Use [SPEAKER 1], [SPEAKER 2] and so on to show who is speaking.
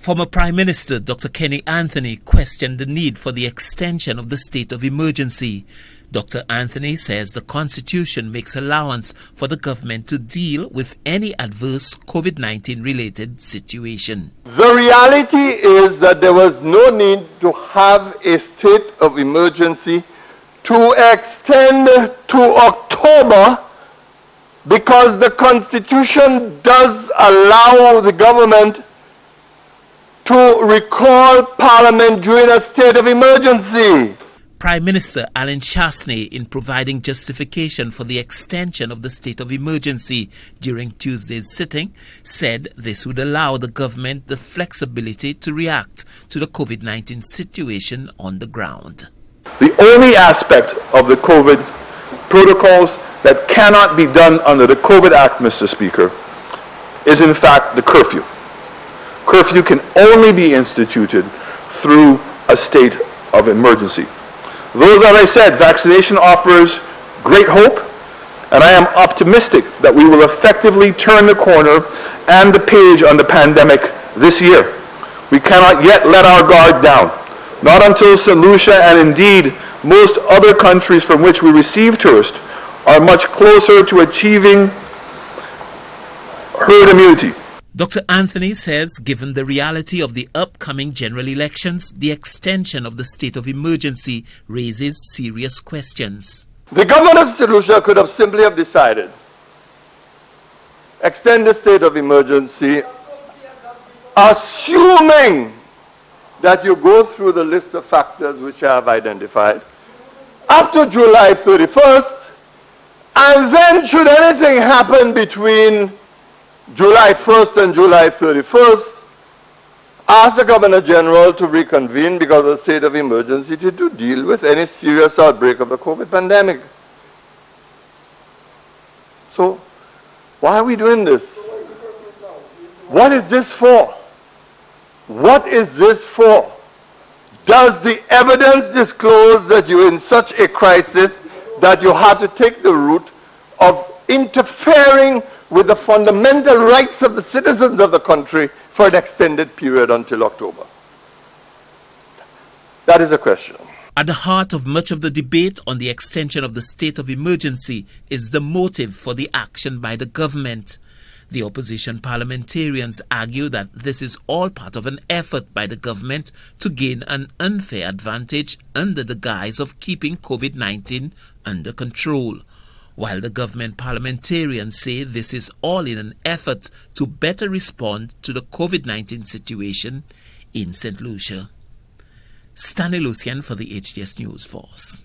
[SPEAKER 1] Former Prime Minister Dr. Kenny Anthony questioned the need for the extension of the state of emergency. Dr. Anthony says the Constitution makes allowance for the government to deal with any adverse COVID-19 related situation.
[SPEAKER 2] The reality is that there was no need to have a state of emergency to extend to October, because the Constitution does allow the government to recall Parliament during a state of emergency.
[SPEAKER 1] Prime Minister Alan Chasney, in providing justification for the extension of the state of emergency during Tuesday's sitting, said this would allow the government the flexibility to react to the COVID-19 situation on the ground.
[SPEAKER 3] The only aspect of the COVID protocols that cannot be done under the COVID Act, Mr. Speaker, is in fact the curfew. Curfew can only be instituted through a state of emergency. Those, as I said, vaccination offers great hope, and I am optimistic that we will effectively turn the corner and the page on the pandemic this year. We cannot yet let our guard down, not until St. Lucia and indeed most other countries from which we receive tourists are much closer to achieving herd immunity.
[SPEAKER 1] Dr. Anthony says given the reality of the upcoming general elections, the extension of the state of emergency raises serious questions.
[SPEAKER 2] The government of St. Lucia could have simply have decided, extend the state of emergency, assuming that you go through the list of factors which I have identified, up to July 31st, and then should anything happen between July 1st and July 31st, ask the Governor General to reconvene because of the state of emergency to deal with any serious outbreak of the COVID pandemic. So, why are we doing this? What is this for? What is this for? Does the evidence disclose that you're in such a crisis that you have to take the route of interfering with the fundamental rights of the citizens of the country for an extended period until October? That is a question.
[SPEAKER 1] At the heart of much of the debate on the extension of the state of emergency is the motive for the action by the government. The opposition parliamentarians argue that this is all part of an effort by the government to gain an unfair advantage under the guise of keeping COVID-19 under control, while the government parliamentarians say this is all in an effort to better respond to the COVID-19 situation in St. Lucia. Stanley Lucian for the HTS News Force.